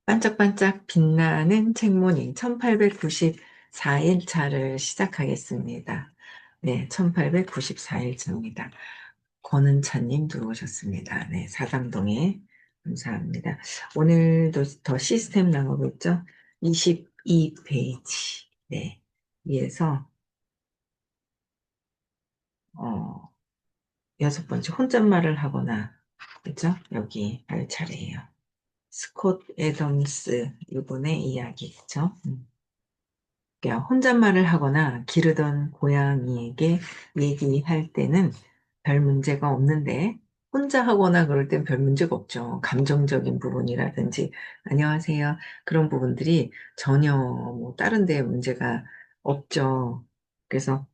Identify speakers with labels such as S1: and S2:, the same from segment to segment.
S1: 반짝반짝 빛나는 책모닝 1894일 차를 시작하겠습니다. 네, 1894일 차입니다. 권은찬님 들어오셨습니다. 네, 사당동에 감사합니다. 오늘도 더 시스템 나가고 있죠? 22페이지. 네, 위에서, 어, 여섯 번째 혼잣말을 하거나, 그죠? 여기 할 차례예요. 스콧 애덤스 이분의 이야기죠. 그러니까 혼잣말을 하거나 기르던 고양이에게 얘기할 때는 별 문제가 없는데 혼자 하거나 그럴 땐 별 문제가 없죠. 감정적인 부분이라든지 안녕하세요. 그런 부분들이 전혀 뭐 다른 데 문제가 없죠. 그래서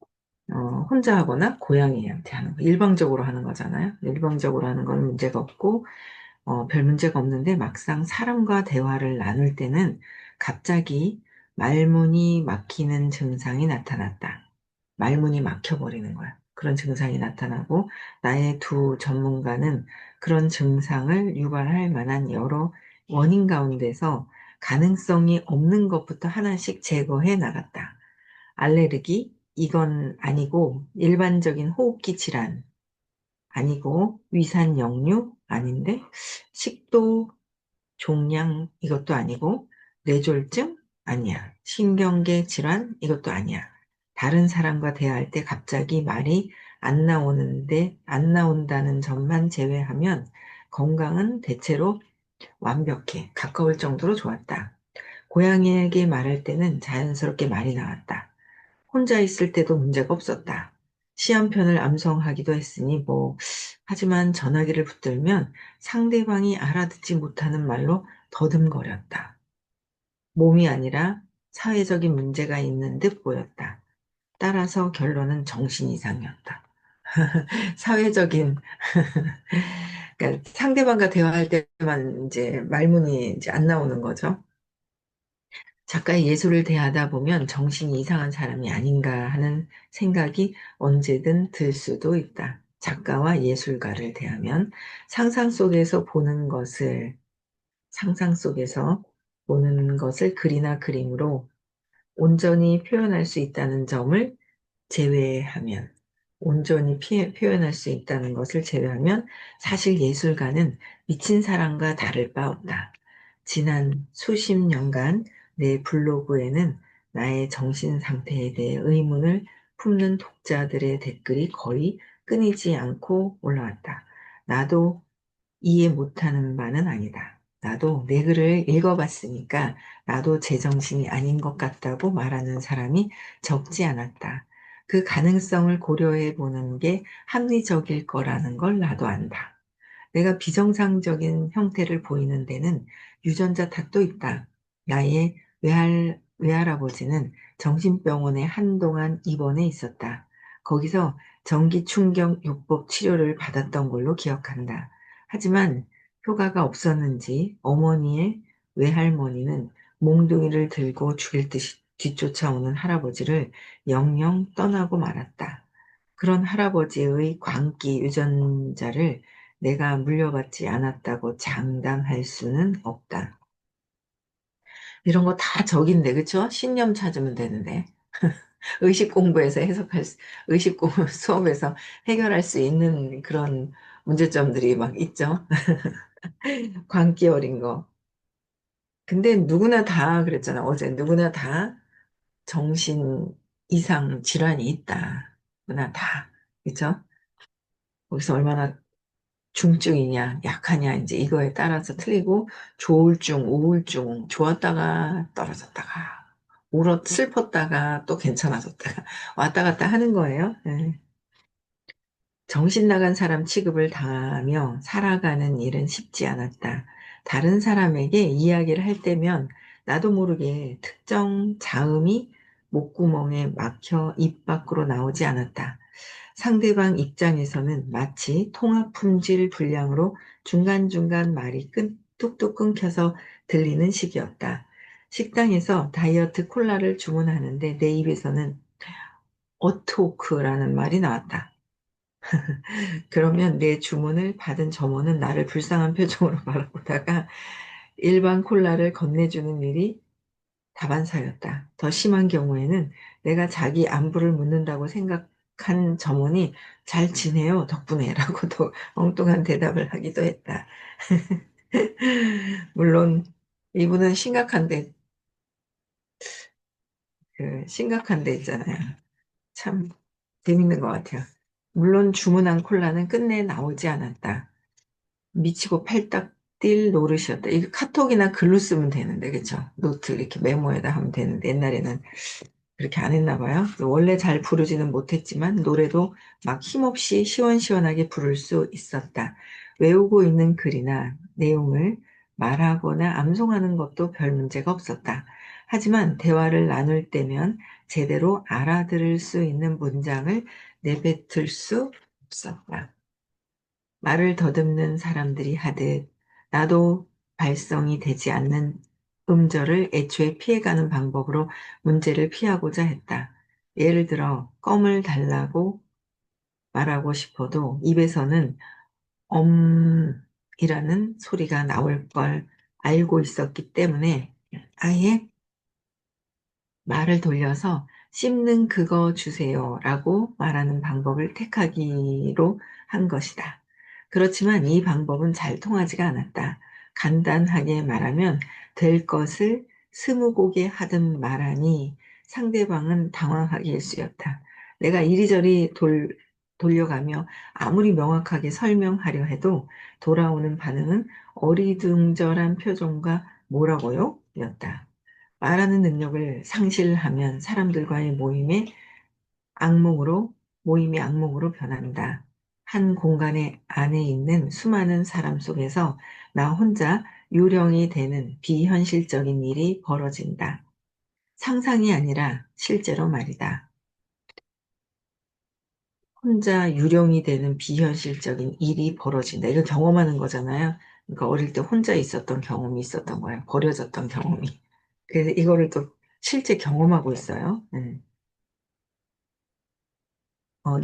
S1: 혼자 하거나 고양이한테 하는 거, 일방적으로 하는 거잖아요. 일방적으로 하는 건 문제가 없고 별 문제가 없는데 막상 사람과 대화를 나눌 때는 갑자기 말문이 막히는 증상이 나타났다. 말문이 막혀버리는 거야. 그런 증상이 나타나고 나의 두 전문가는 그런 증상을 유발할 만한 여러 원인 가운데서 가능성이 없는 것부터 하나씩 제거해 나갔다. 알레르기? 이건 아니고 일반적인 호흡기 질환. 아니고 위산 역류 아닌데 식도 종양 이것도 아니고 뇌졸중 아니야. 신경계 질환 이것도 아니야. 다른 사람과 대화할 때 갑자기 말이 안 나온다는 점만 제외하면 건강은 대체로 완벽해. 가까울 정도로 좋았다. 고양이에게 말할 때는 자연스럽게 말이 나왔다. 혼자 있을 때도 문제가 없었다. 시한편을 암송하기도 했으니 하지만 전화기를 붙들면 상대방이 알아듣지 못하는 말로 더듬거렸다. 몸이 아니라 사회적인 문제가 있는 듯 보였다. 따라서 결론은 정신 이상이었다. 사회적인, 그러니까 상대방과 대화할 때만 이제 말문이 이제 안 나오는 거죠. 작가의 예술을 대하다 보면 정신이 이상한 사람이 아닌가 하는 생각이 언제든 들 수도 있다. 작가와 예술가를 대하면 상상 속에서 보는 것을, 상상 속에서 보는 것을 글이나 그림으로 온전히 표현할 수 있다는 점을 제외하면, 온전히 표현할 수 있다는 것을 제외하면 사실 예술가는 미친 사람과 다를 바 없다. 지난 수십 년간 내 블로그에는 나의 정신 상태에 대해 의문을 품는 독자들의 댓글이 거의 끊이지 않고 올라왔다. 나도 이해 못하는 바는 아니다. 나도 내 글을 읽어봤으니까 나도 제정신이 아닌 것 같다고 말하는 사람이 적지 않았다. 그 가능성을 고려해 보는 게 합리적일 거라는 걸 나도 안다. 내가 비정상적인 형태를 보이는 데는 유전자 탓도 있다. 나의 외할아버지는 정신병원에 한동안 입원해 있었다. 거기서 전기충격요법 치료를 받았던 걸로 기억한다. 하지만 효과가 없었는지 어머니의 외할머니는 몽둥이를 들고 죽일 듯이 뒤쫓아오는 할아버지를 영영 떠나고 말았다. 그런 할아버지의 광기 유전자를 내가 물려받지 않았다고 장담할 수는 없다. 이런 거 다 적인데, 그쵸? 신념 찾으면 되는데. 의식 공부에서 의식 공부 수업에서 해결할 수 있는 그런 문제점들이 막 있죠. 광기 어린 거. 근데 누구나 다 그랬잖아. 어제 누구나 다 정신 이상 질환이 있다. 누구나 다. 그쵸? 거기서 얼마나 중증이냐, 약하냐, 이제 이거에 따라서 틀리고, 조울증, 우울증, 좋았다가 떨어졌다가, 슬펐다가 또 괜찮아졌다가, 왔다 갔다 하는 거예요. 예. 정신 나간 사람 취급을 당하며 살아가는 일은 쉽지 않았다. 다른 사람에게 이야기를 할 때면 나도 모르게 특정 자음이 목구멍에 막혀 입 밖으로 나오지 않았다. 상대방 입장에서는 마치 통화 품질 불량으로 중간중간 말이 뚝뚝 끊겨서 들리는 식이었다. 식당에서 다이어트 콜라를 주문하는데 내 입에서는 어토크라는 말이 나왔다. 그러면 내 주문을 받은 점원은 나를 불쌍한 표정으로 바라보다가 일반 콜라를 건네주는 일이 다반사였다. 더 심한 경우에는 내가 자기 안부를 묻는다고 생각한 점원이 잘 지내요, 덕분에 라고도 엉뚱한 대답을 하기도 했다. 물론 이분은 심각한 데 있잖아요. 참 재밌는 것 같아요. 물론 주문한 콜라는 끝내 나오지 않았다. 미치고 팔딱 뛸 노릇이었다. 이거 카톡이나 글로 쓰면 되는데, 그쵸? 노트 이렇게 메모에다 하면 되는데, 옛날에는 그렇게 안 했나 봐요. 원래 잘 부르지는 못했지만, 노래도 막 힘없이 시원시원하게 부를 수 있었다. 외우고 있는 글이나 내용을 말하거나 암송하는 것도 별 문제가 없었다. 하지만 대화를 나눌 때면 제대로 알아들을 수 있는 문장을 내뱉을 수 없었다. 말을 더듬는 사람들이 하듯 나도 발성이 되지 않는 음절을 애초에 피해가는 방법으로 문제를 피하고자 했다. 예를 들어 껌을 달라고 말하고 싶어도 입에서는 엄이라는 소리가 나올 걸 알고 있었기 때문에 아예 말을 돌려서 씹는 그거 주세요라고 말하는 방법을 택하기로 한 것이다. 그렇지만 이 방법은 잘 통하지가 않았다. 간단하게 말하면 될 것을 스무고개 하듯 말하니 상대방은 당황하게 일쑤였다. 내가 이리저리 돌려가며 아무리 명확하게 설명하려 해도 돌아오는 반응은 어리둥절한 표정과 뭐라고요? 였다. 말하는 능력을 상실하면 사람들과의 악몽으로, 모임이 악몽으로 변한다. 한 공간에 안에 있는 수많은 사람 속에서 나 혼자 유령이 되는 비현실적인 일이 벌어진다. 상상이 아니라 실제로 말이다. 혼자 유령이 되는 비현실적인 일이 벌어진다. 이거 경험하는 거잖아요. 그러니까 어릴 때 혼자 있었던 경험이 있었던 거예요. 버려졌던 경험이. 그래서 이거를 또 실제 경험하고 있어요.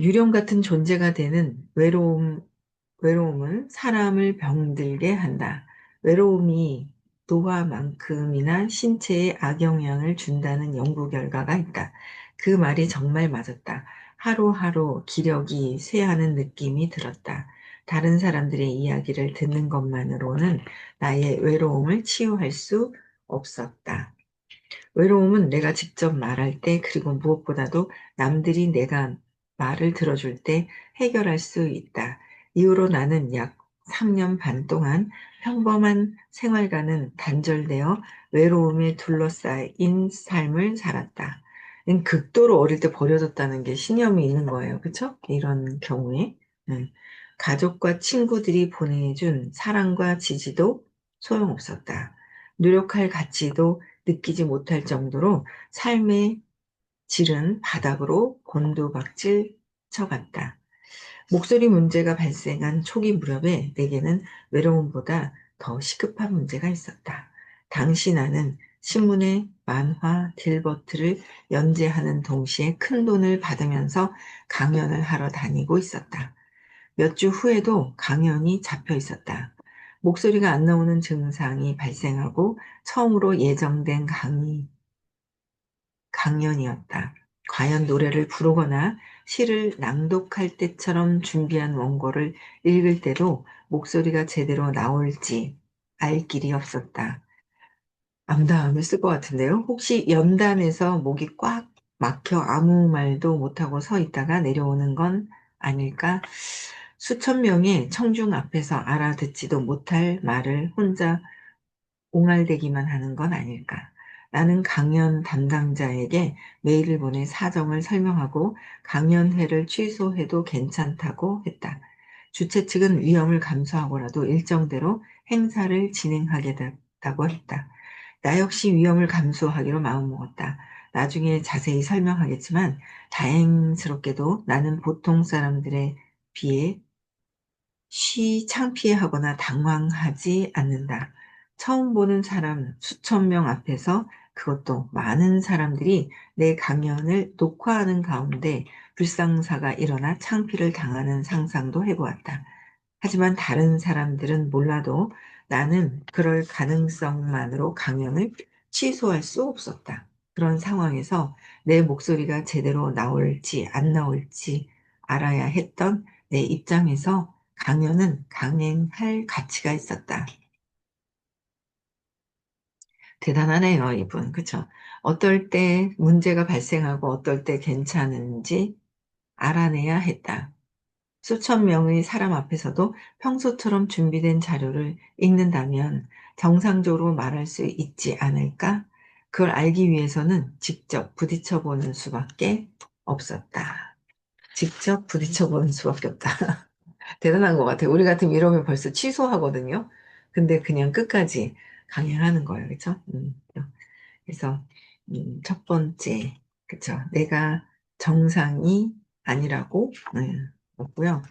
S1: 유령 같은 존재가 되는 외로움은 사람을 병들게 한다. 외로움이 노화만큼이나 신체에 악영향을 준다는 연구 결과가 있다. 그 말이 정말 맞았다. 하루하루 기력이 쇠하는 느낌이 들었다. 다른 사람들의 이야기를 듣는 것만으로는 나의 외로움을 치유할 수 없었다. 외로움은 내가 직접 말할 때, 그리고 무엇보다도 남들이 내가 말을 들어줄 때 해결할 수 있다. 이후로 나는 약 3년 반 동안 평범한 생활과는 단절되어 외로움에 둘러싸인 삶을 살았다. 극도로 어릴 때 버려졌다는 게 신념이 있는 거예요. 그쵸? 이런 경우에. 음. 가족과 친구들이 보내준 사랑과 지지도 소용없었다. 노력할 가치도 느끼지 못할 정도로 삶의 질은 바닥으로 곤두박질 쳐갔다. 목소리 문제가 발생한 초기 무렵에 내게는 외로움보다 더 시급한 문제가 있었다. 당시 나는 신문에 만화 딜버트를 연재하는 동시에 큰 돈을 받으면서 강연을 하러 다니고 있었다. 몇 주 후에도 강연이 잡혀 있었다. 목소리가 안 나오는 증상이 발생하고 처음으로 예정된 강연이었다. 과연 노래를 부르거나 시를 낭독할 때처럼 준비한 원고를 읽을 때도 목소리가 제대로 나올지 알 길이 없었다. 암담했을 것 같은데요. 혹시 연단에서 목이 꽉 막혀 아무 말도 못하고 서 있다가 내려오는 건 아닐까? 수천 명의 청중 앞에서 알아듣지도 못할 말을 혼자 옹알대기만 하는 건 아닐까. 나는 강연 담당자에게 메일을 보내 사정을 설명하고 강연회를 취소해도 괜찮다고 했다. 주최 측은 위험을 감수하고라도 일정대로 행사를 진행하겠다고 했다. 나 역시 위험을 감수하기로 마음먹었다. 나중에 자세히 설명하겠지만 다행스럽게도 나는 보통 사람들에 비해 창피해하거나 당황하지 않는다. 처음 보는 사람 수천 명 앞에서, 그것도 많은 사람들이 내 강연을 녹화하는 가운데 불상사가 일어나 창피를 당하는 상상도 해보았다. 하지만 다른 사람들은 몰라도 나는 그럴 가능성만으로 강연을 취소할 수 없었다. 그런 상황에서 내 목소리가 제대로 나올지 안 나올지 알아야 했던 내 입장에서 강연은 강행할 가치가 있었다. 대단하네요, 이분. 그쵸? 어떨 때 문제가 발생하고 어떨 때 괜찮은지 알아내야 했다. 수천 명의 사람 앞에서도 평소처럼 준비된 자료를 읽는다면 정상적으로 말할 수 있지 않을까? 그걸 알기 위해서는 직접 부딪혀보는 수밖에 없었다. 직접 부딪혀보는 수밖에 없다. 대단한 것 같아요. 우리 같으면 이러면 벌써 취소하거든요. 근데 그냥 끝까지 강행하는 거예요. 그쵸? 그래서 첫 번째, 그쵸? 내가 정상이 아니라고 없고요.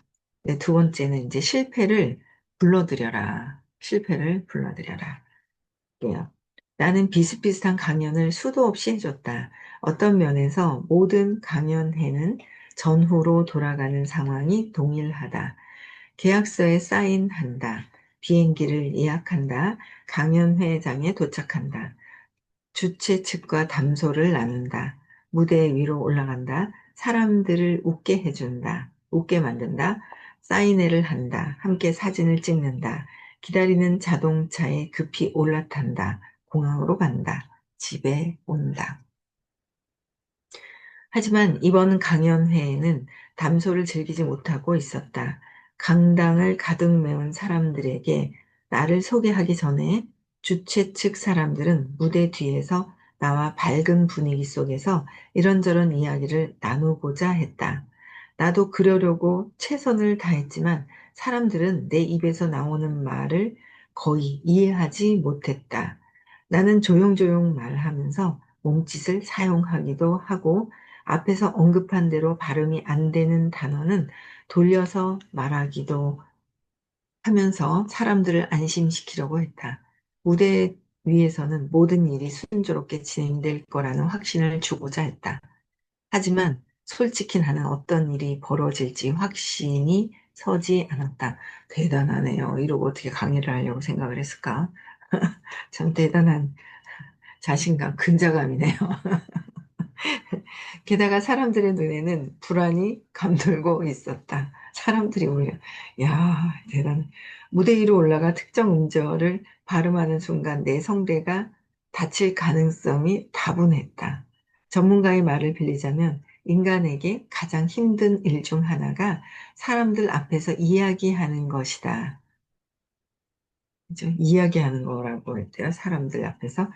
S1: 네, 두 번째는 이제 실패를 불러들여라. 실패를 불러들여라. 그래요. 나는 비슷비슷한 강연을 수도 없이 해줬다. 어떤 면에서 모든 강연회는 전후로 돌아가는 상황이 동일하다. 계약서에 사인한다. 비행기를 예약한다. 강연회장에 도착한다. 주최 측과 담소를 나눈다. 무대 위로 올라간다. 사람들을 웃게 해준다. 웃게 만든다. 사인회를 한다. 함께 사진을 찍는다. 기다리는 자동차에 급히 올라탄다. 공항으로 간다. 집에 온다. 하지만 이번 강연회에는 담소를 즐기지 못하고 있었다. 강당을 가득 메운 사람들에게 나를 소개하기 전에 주최 측 사람들은 무대 뒤에서 나와 밝은 분위기 속에서 이런저런 이야기를 나누고자 했다. 나도 그러려고 최선을 다했지만 사람들은 내 입에서 나오는 말을 거의 이해하지 못했다. 나는 조용조용 말하면서 몸짓을 사용하기도 하고 앞에서 언급한 대로 발음이 안 되는 단어는 돌려서 말하기도 하면서 사람들을 안심시키려고 했다. 무대 위에서는 모든 일이 순조롭게 진행될 거라는 확신을 주고자 했다. 하지만 솔직히 나는 어떤 일이 벌어질지 확신이 서지 않았다. 대단하네요. 이러고 어떻게 강의를 하려고 생각을 했을까? 참 대단한 자신감, 근자감이네요. 게다가 사람들의 눈에는 불안이 감돌고 있었다. 사람들이 오히려, 야, 대단해. 무대 위로 올라가 특정 음절을 발음하는 순간 내 성대가 다칠 가능성이 다분했다. 전문가의 말을 빌리자면 인간에게 가장 힘든 일 중 하나가 사람들 앞에서 이야기하는 것이다. 그죠? 이야기하는 거라고 했대요. 사람들 앞에서.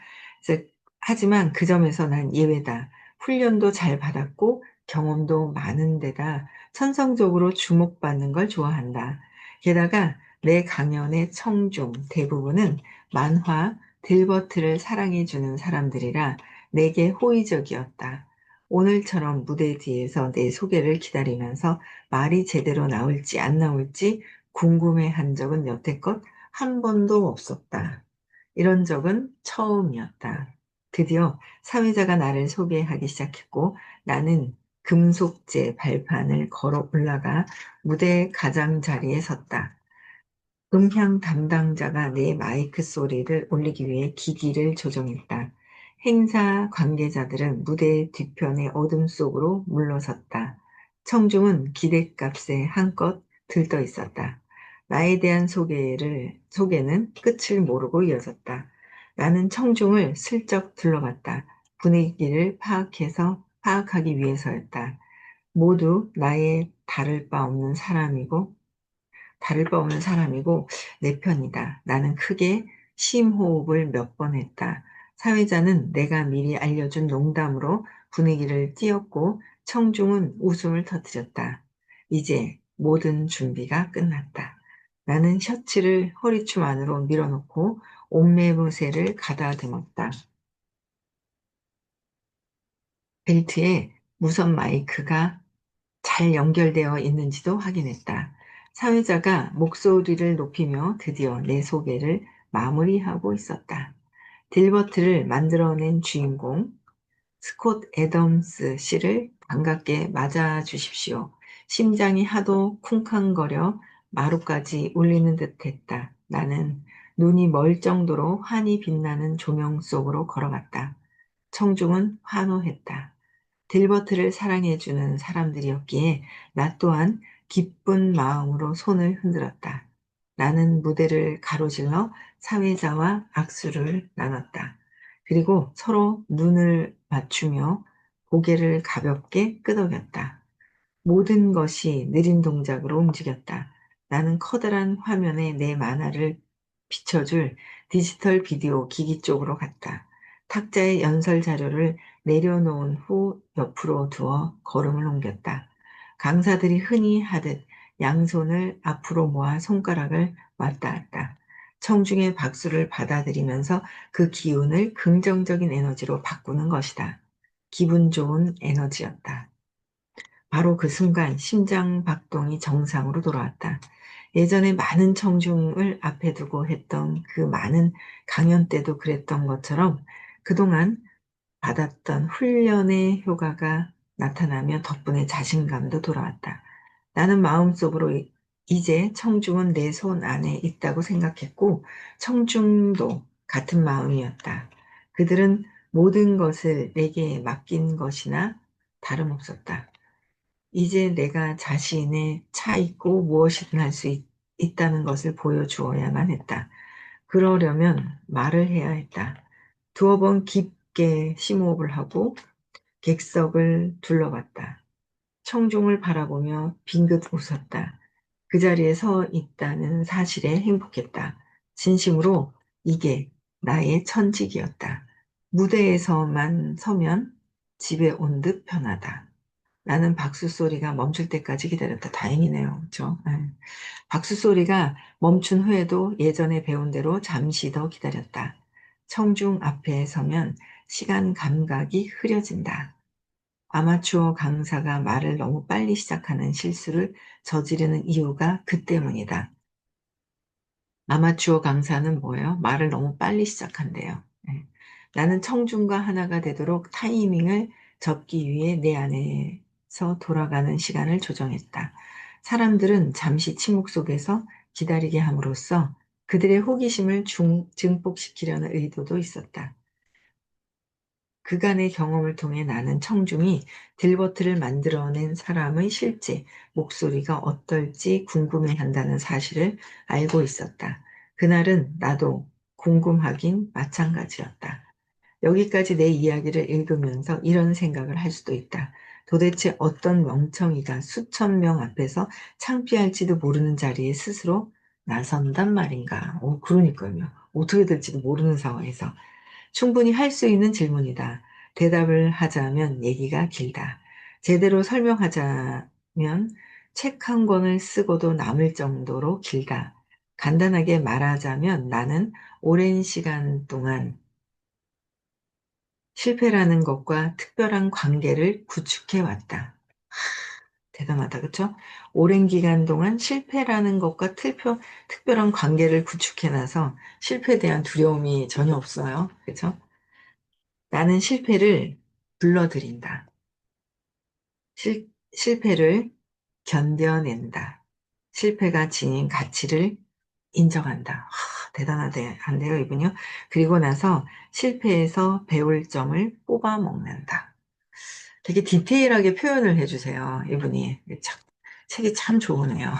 S1: 그래서 하지만 그 점에서 난 예외다. 훈련도 잘 받았고 경험도 많은 데다 천성적으로 주목받는 걸 좋아한다. 게다가 내 강연의 청중 대부분은 만화 딜버트를 사랑해주는 사람들이라 내게 호의적이었다. 오늘처럼 무대 뒤에서 내 소개를 기다리면서 말이 제대로 나올지 안 나올지 궁금해 한 적은 여태껏 한 번도 없었다. 이런 적은 처음이었다. 드디어 사회자가 나를 소개하기 시작했고 나는 금속재 발판을 걸어 올라가 무대 가장자리에 섰다. 음향 담당자가 내 마이크 소리를 올리기 위해 기기를 조정했다. 행사 관계자들은 무대 뒤편의 어둠 속으로 물러섰다. 청중은 기대값에 한껏 들떠 있었다. 나에 대한 소개는 끝을 모르고 이어졌다. 나는 청중을 슬쩍 둘러봤다. 분위기를 파악하기 위해서였다. 모두 나의 다를 바 없는 사람이고 내 편이다. 나는 크게 심호흡을 몇 번 했다. 사회자는 내가 미리 알려준 농담으로 분위기를 띄웠고 청중은 웃음을 터뜨렸다. 이제 모든 준비가 끝났다. 나는 셔츠를 허리춤 안으로 밀어놓고 옷매무새를 가다듬었다. 벨트에 무선 마이크가 잘 연결되어 있는지도 확인했다. 사회자가 목소리를 높이며 드디어 내 소개를 마무리하고 있었다. 딜버트를 만들어낸 주인공 스콧 애덤스 씨를 반갑게 맞아 주십시오. 심장이 하도 쿵쾅거려 마루까지 울리는 듯 했다. 나는 눈이 멀 정도로 환히 빛나는 조명 속으로 걸어갔다. 청중은 환호했다. 딜버트를 사랑해주는 사람들이었기에 나 또한 기쁜 마음으로 손을 흔들었다. 나는 무대를 가로질러 사회자와 악수를 나눴다. 그리고 서로 눈을 맞추며 고개를 가볍게 끄덕였다. 모든 것이 느린 동작으로 움직였다. 나는 커다란 화면에 내 만화를 비춰줄 디지털 비디오 기기 쪽으로 갔다. 탁자에 연설 자료를 내려놓은 후 옆으로 두어 걸음을 옮겼다. 강사들이 흔히 하듯 양손을 앞으로 모아 손가락을 왔다 갔다. 청중의 박수를 받아들이면서 그 기운을 긍정적인 에너지로 바꾸는 것이다. 기분 좋은 에너지였다. 바로 그 순간 심장 박동이 정상으로 돌아왔다. 예전에 많은 청중을 앞에 두고 했던 그 많은 강연 때도 그랬던 것처럼 그동안 받았던 훈련의 효과가 나타나며 덕분에 자신감도 돌아왔다. 나는 마음속으로 이제 청중은 내 손 안에 있다고 생각했고 청중도 같은 마음이었다. 그들은 모든 것을 내게 맡긴 것이나 다름없었다. 이제 내가 자신의 차 있고 무엇이든 할 수 있다는 것을 보여주어야만 했다. 그러려면 말을 해야 했다. 두어 번 깊게 심호흡을 하고 객석을 둘러봤다. 청중을 바라보며 빙긋 웃었다. 그 자리에 서 있다는 사실에 행복했다. 진심으로 이게 나의 천직이었다. 무대에서만 서면 집에 온 듯 편하다. 나는 박수 소리가 멈출 때까지 기다렸다. 다행이네요. 그렇죠? 박수 소리가 멈춘 후에도 예전에 배운 대로 잠시 더 기다렸다. 청중 앞에 서면 시간 감각이 흐려진다. 아마추어 강사가 말을 너무 빨리 시작하는 실수를 저지르는 이유가 그 때문이다. 아마추어 강사는 뭐예요? 말을 너무 빨리 시작한대요. 네. 나는 청중과 하나가 되도록 타이밍을 잡기 위해 내 안에서 돌아가는 시간을 조정했다. 사람들은 잠시 침묵 속에서 기다리게 함으로써 그들의 호기심을 증폭시키려는 의도도 있었다. 그간의 경험을 통해 나는 청중이 딜버트를 만들어낸 사람의 실제 목소리가 어떨지 궁금해한다는 사실을 알고 있었다. 그날은 나도 궁금하긴 마찬가지였다. 여기까지 내 이야기를 읽으면서 이런 생각을 할 수도 있다. 도대체 어떤 멍청이가 수천 명 앞에서 창피할지도 모르는 자리에 스스로 나선단 말인가. 그러니까요. 어떻게 될지도 모르는 상황에서. 충분히 할 수 있는 질문이다. 대답을 하자면 얘기가 길다. 제대로 설명하자면 책 한 권을 쓰고도 남을 정도로 길다. 간단하게 말하자면 나는 오랜 시간 동안 실패라는 것과 특별한 관계를 구축해 왔다. 대단하다, 그쵸? 오랜 기간 동안 실패라는 것과 특별한 관계를 구축해 놔서 실패에 대한 두려움이 전혀 없어요. 그쵸? 나는 실패를 불러들인다. 실패를 견뎌낸다. 실패가 지닌 가치를 인정한다. 대단한데요, 이분요. 그리고 나서 실패에서 배울 점을 뽑아 먹는다. 되게 디테일하게 표현을 해주세요, 이분이. 책이 참 좋으네요.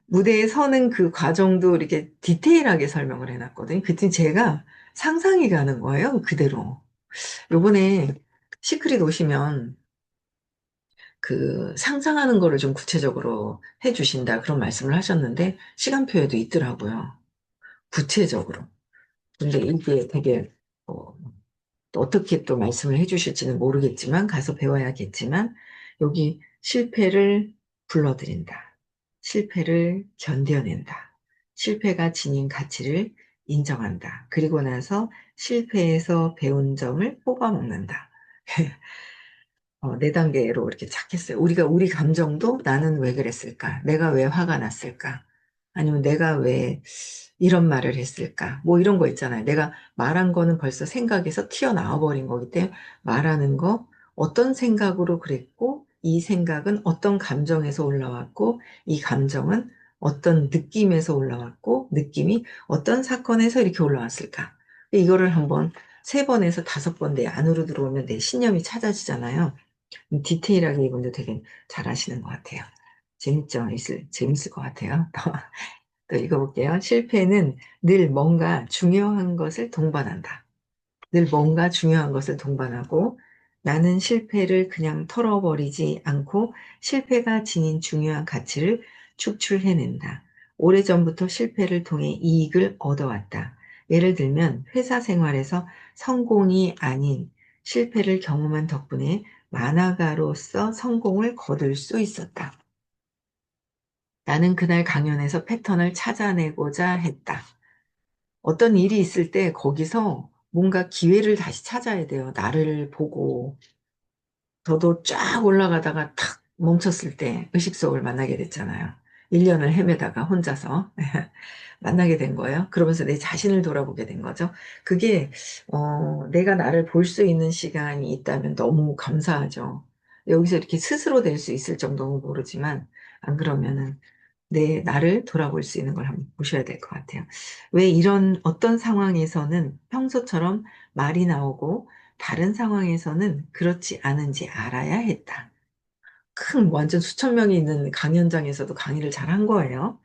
S1: 무대에 서는 그 과정도 이렇게 디테일하게 설명을 해놨거든요. 그때 제가 상상이 가는 거예요, 그대로. 요번에 시크릿 오시면 그 상상하는 거를 좀 구체적으로 해주신다 그런 말씀을 하셨는데 시간표에도 있더라고요. 구체적으로. 근데 이게 되게 또 어떻게 또 말씀을 해주실지는 모르겠지만 가서 배워야겠지만 여기 실패를 불러들인다. 실패를 견뎌낸다. 실패가 지닌 가치를 인정한다. 그리고 나서 실패에서 배운 점을 뽑아먹는다. 네 단계로 이렇게 착했어요. 우리 감정도 나는 왜 그랬을까? 내가 왜 화가 났을까? 아니면 내가 왜 이런 말을 했을까? 뭐 이런 거 있잖아요. 내가 말한 거는 벌써 생각에서 튀어나와 버린 거기 때문에 말하는 거 어떤 생각으로 그랬고, 이 생각은 어떤 감정에서 올라왔고, 이 감정은 어떤 느낌에서 올라왔고, 느낌이 어떤 사건에서 이렇게 올라왔을까? 이거를 한번 3번에서 5번 내 안으로 들어오면 내 신념이 찾아지잖아요. 디테일하게 이분도 되게 잘 하시는 것 같아요. 재밌죠? 재밌을 것 같아요. 또 읽어볼게요. 실패는 늘 뭔가 중요한 것을 동반한다. 늘 뭔가 중요한 것을 동반하고 나는 실패를 그냥 털어버리지 않고 실패가 지닌 중요한 가치를 축출해낸다. 오래전부터 실패를 통해 이익을 얻어왔다. 예를 들면 회사 생활에서 성공이 아닌 실패를 경험한 덕분에 만화가로서 성공을 거둘 수 있었다. 나는 그날 강연에서 패턴을 찾아내고자 했다. 어떤 일이 있을 때 거기서 뭔가 기회를 다시 찾아야 돼요. 나를 보고. 저도 쫙 올라가다가 탁 멈췄을 때 의식속을 만나게 됐잖아요. 1년을 헤매다가 혼자서 만나게 된 거예요. 그러면서 내 자신을 돌아보게 된 거죠. 그게, 내가 나를 볼 수 있는 시간이 있다면 너무 감사하죠. 여기서 이렇게 스스로 될 수 있을 정도는 모르지만, 안 그러면은 나를 돌아볼 수 있는 걸 한번 보셔야 될 것 같아요. 왜 이런 어떤 상황에서는 평소처럼 말이 나오고 다른 상황에서는 그렇지 않은지 알아야 했다. 큰 완전 수천 명이 있는 강연장에서도 강의를 잘 한 거예요.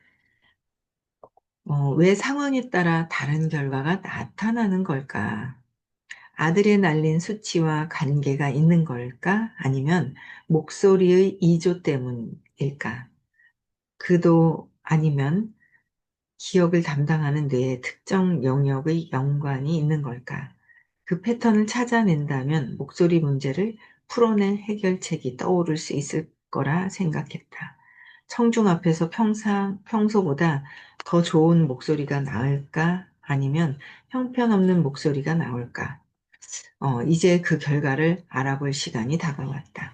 S1: 왜 상황에 따라 다른 결과가 나타나는 걸까? 아드레날린 수치와 관계가 있는 걸까? 아니면 목소리의 이조 때문일까? 그도 아니면 기억을 담당하는 뇌의 특정 영역의 연관이 있는 걸까? 그 패턴을 찾아낸다면 목소리 문제를 풀어낼 해결책이 떠오를 수 있을 거라 생각했다. 청중 앞에서 평소보다 더 좋은 목소리가 나을까? 아니면 형편없는 목소리가 나올까? 이제 그 결과를 알아볼 시간이 다가왔다.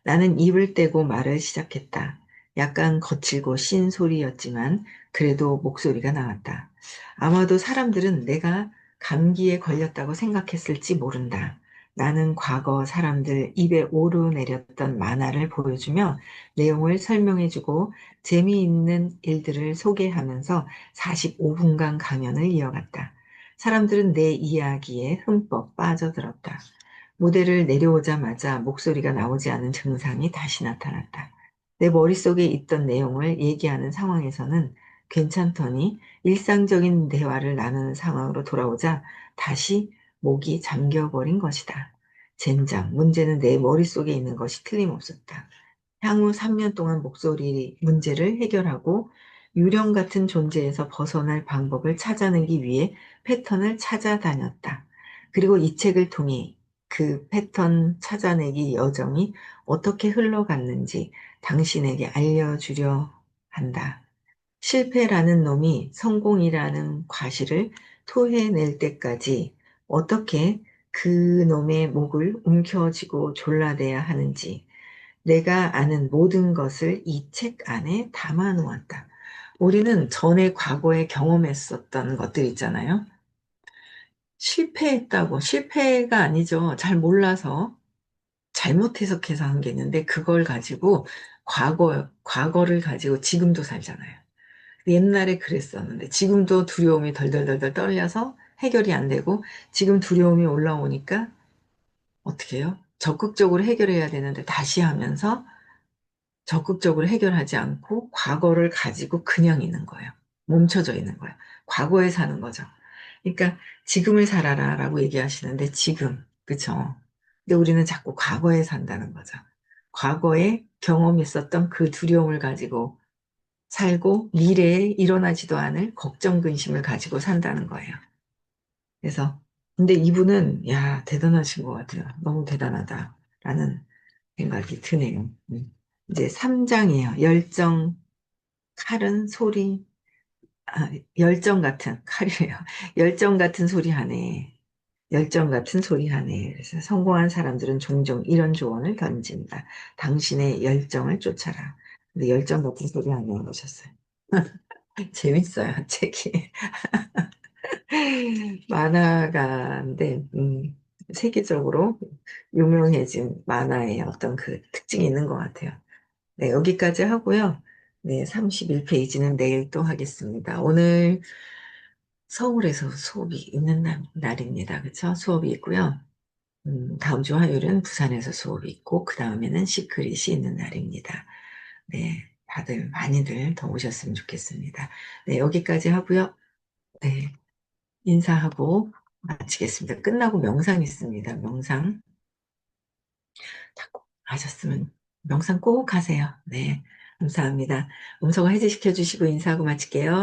S1: 나는 입을 떼고 말을 시작했다. 약간 거칠고 쉰 소리였지만 그래도 목소리가 나왔다. 아마도 사람들은 내가 감기에 걸렸다고 생각했을지 모른다. 나는 과거 사람들 입에 오르내렸던 만화를 보여주며 내용을 설명해주고 재미있는 일들을 소개하면서 45분간 강연을 이어갔다. 사람들은 내 이야기에 흠뻑 빠져들었다. 무대를 내려오자마자 목소리가 나오지 않은 증상이 다시 나타났다. 내 머릿속에 있던 내용을 얘기하는 상황에서는 괜찮더니 일상적인 대화를 나누는 상황으로 돌아오자 다시 목이 잠겨버린 것이다. 젠장, 문제는 내 머릿속에 있는 것이 틀림없었다. 향후 3년 동안 목소리 문제를 해결하고 유령 같은 존재에서 벗어날 방법을 찾아내기 위해 패턴을 찾아다녔다. 그리고 이 책을 통해 그 패턴 찾아내기 여정이 어떻게 흘러갔는지 당신에게 알려주려 한다. 실패라는 놈이 성공이라는 과실을 토해낼 때까지 어떻게 그 놈의 목을 움켜쥐고 졸라대야 하는지 내가 아는 모든 것을 이 책 안에 담아 놓았다. 우리는 전에 과거에 경험했었던 것들 있잖아요. 실패했다고, 실패가 아니죠. 잘 몰라서 잘못 해석해서 한 게 있는데 그걸 가지고 과거를 가지고 지금도 살잖아요. 옛날에 그랬었는데 지금도 두려움이 덜덜덜덜 떨려서 해결이 안 되고 지금 두려움이 올라오니까 어떻게 해요? 적극적으로 해결해야 되는데 다시 하면서 적극적으로 해결하지 않고 과거를 가지고 그냥 있는 거예요. 멈춰져 있는 거예요. 과거에 사는 거죠. 그러니까 지금을 살아라 라고 얘기하시는데 지금, 그쵸? 근데 우리는 자꾸 과거에 산다는 거죠. 과거에 경험했었던 그 두려움을 가지고 살고 미래에 일어나지도 않을 걱정, 근심을 가지고 산다는 거예요. 그래서, 근데 이분은, 야, 대단하신 것 같아요. 너무 대단하다라는 생각이 드네요. 이제 3장이에요. 열정, 칼은 소리, 열정 같은, 칼이에요. 열정 같은 소리 하네. 열정 같은 소리 하네. 그래서 성공한 사람들은 종종 이런 조언을 던진다. 당신의 열정을 쫓아라. 근데 열정 같은 소리 하네 오셨어요. 재밌어요, 책이. 만화가인데, 세계적으로 유명해진 만화의 어떤 그 특징이 있는 것 같아요. 네, 여기까지 하고요. 네, 31페이지는 내일 또 하겠습니다. 오늘 서울에서 수업이 있는 날입니다. 그쵸? 수업이 있고요. 다음 주 화요일은 부산에서 수업이 있고, 그 다음에는 시크릿이 있는 날입니다. 네, 다들 많이들 더 오셨으면 좋겠습니다. 네, 여기까지 하고요. 네, 인사하고 마치겠습니다. 끝나고 명상 있습니다. 명상. 꼭 하셨으면 명상 꼭 하세요. 네, 감사합니다. 음성을 해제시켜 주시고 인사하고 마칠게요.